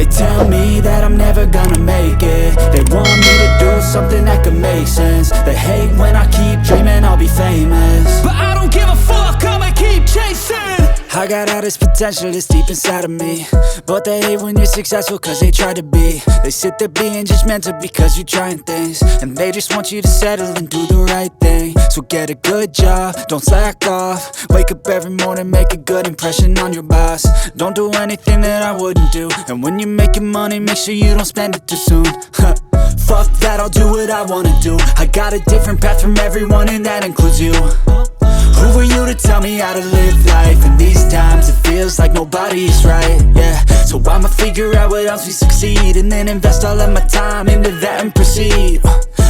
tell me that I'm never gonna make it. They want me to do something that could make sense. They hate when I keep dreaming I'll be famous, but I don't give a fuck, I'ma keep chasing. I got all this potential that's deep inside of me, but they hate when you're successful cause they try to be. They sit there being judgmental because you're trying things, and they just want you to settle and do the right thing. So get a good job, don't slack off. Wake up every morning, make a good impression on your boss. Don't do anything that I wouldn't do, and when you're making money, make sure you don't spend it too soon. Fuck that, I'll do what I wanna do. I got a different path from everyone, and that includes you. Who are you to tell me how to live life? In these times it feels like nobody is right, yeah. So I'ma figure out what else we succeed, and then invest all of my time into that and proceed.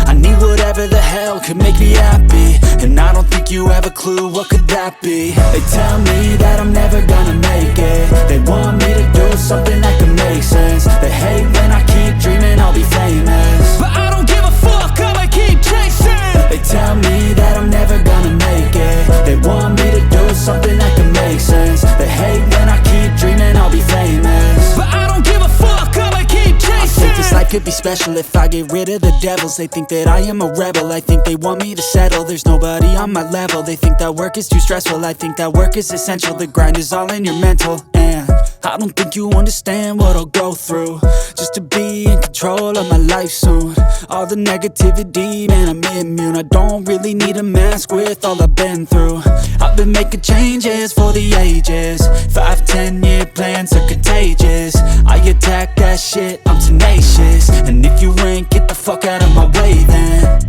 I need whatever the hell could make me happy, and I don't think you have a clue what could that be. They tell me that I'm never gonna make it. They want me to do something that could make sense. They hate when I keep dreaming I'll be famous, but I don't give a fuck, I'ma keep chasing. They tell me that I'm never gonna make it. They want me to do something that can make sense. They hate when I keep dreaming I'll be famous, but I don't give a fuck, I'ma keep chasing. I think this life could be special if I get rid of the devils. They think that I am a rebel, I think they want me to settle. There's nobody on my level. They think that work is too stressful, I think that work is essential. The grind is all in your mental, and I don't think you understand what I'll go through just to be in control of my life soon. All the negativity, man, I'm immune. I don't really need a mask with all I've been through. I've been making changes for the ages. 5-10 year plans are contagious. I attack that shit, I'm tenacious. And if you ain't, get the fuck out of my way then.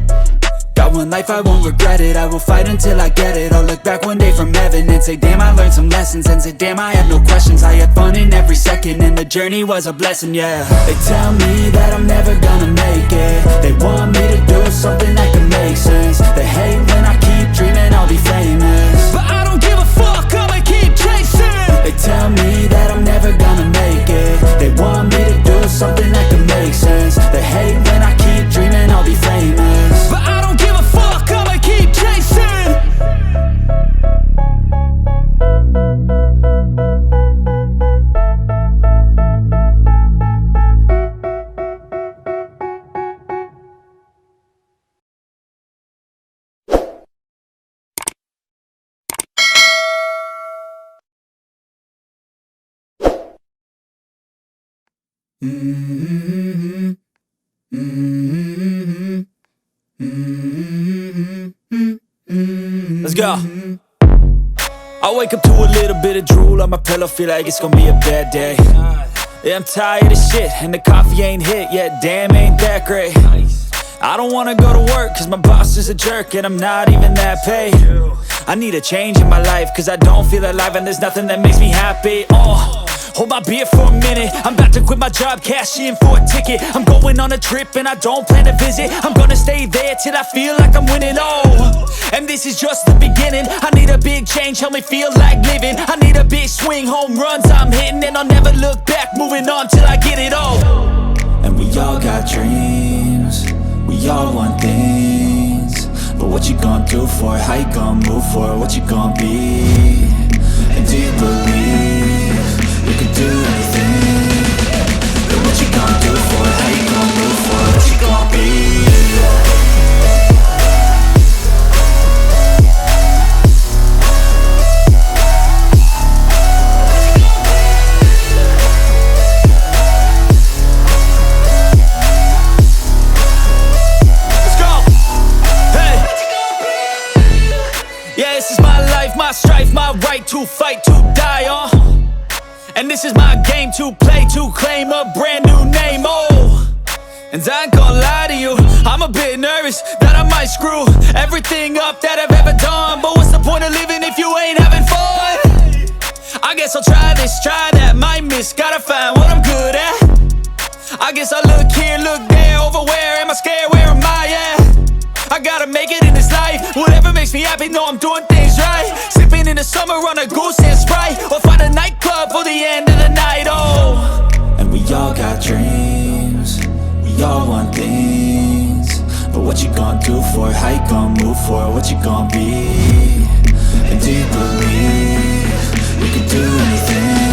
Got one life, I won't regret it. I will fight until I get it. I'll look back one day from heaven and say damn, I learned some lessons. And say damn, I have no questions. I had fun in every second, and the journey was a blessing, yeah. They tell me that I'm never gonna make it. They want me to do something that can make sense. They hate when I keep dreaming I'll be famous, but I don't give a fuck, I'ma keep chasing. They tell me that I'm never gonna make it. They want me to do something that can make sense. They hate when I keep dreaming I'll be famous, but I don't give a fuck, I'ma keep chasing. Let's go. I wake up to a little bit of drool on my pillow, feel like it's gonna be a bad day. Yeah, I'm tired of shit, and the coffee ain't hit yet, damn, ain't that great. I don't wanna go to work, cause my boss is a jerk, and I'm not even that paid. I need a change in my life, cause I don't feel alive, and there's nothing that makes me happy. Hold my beer for a minute, I'm about to quit my job, cash in for a ticket. I'm going on a trip and I don't plan to visit. I'm gonna stay there till I feel like I'm winning, and this is just the beginning. I need a big change, help me feel like living. I need a big swing, home runs I'm hitting, and I'll never look back, moving on till I get it all. And we all got dreams, we all want things, but what you gonna do for it? How you gonna move for it? What you gonna be? And do you believe you can do anything? But what you gonna do for it? How you gonna move for it? What you gonna be? My strife, my right to fight, to die on. And this is my game to play, to claim a brand new name, And I ain't gonna lie to you, I'm a bit nervous that I might screw everything up that I've ever done. But what's the point of living if you ain't having fun? I guess I'll try this, try that, might miss, gotta find what I'm good at. I guess I look here, look there, over where am I scared, where am I at? I gotta make it in this life, whatever makes me happy, know I'm doing things right. Sipping in the summer on a goose and Sprite, or find a nightclub for the end of the night, And we all got dreams, we all want things, but what you gonna do for it? How you gonna move for it? What you gonna be? And do you believe you can do anything?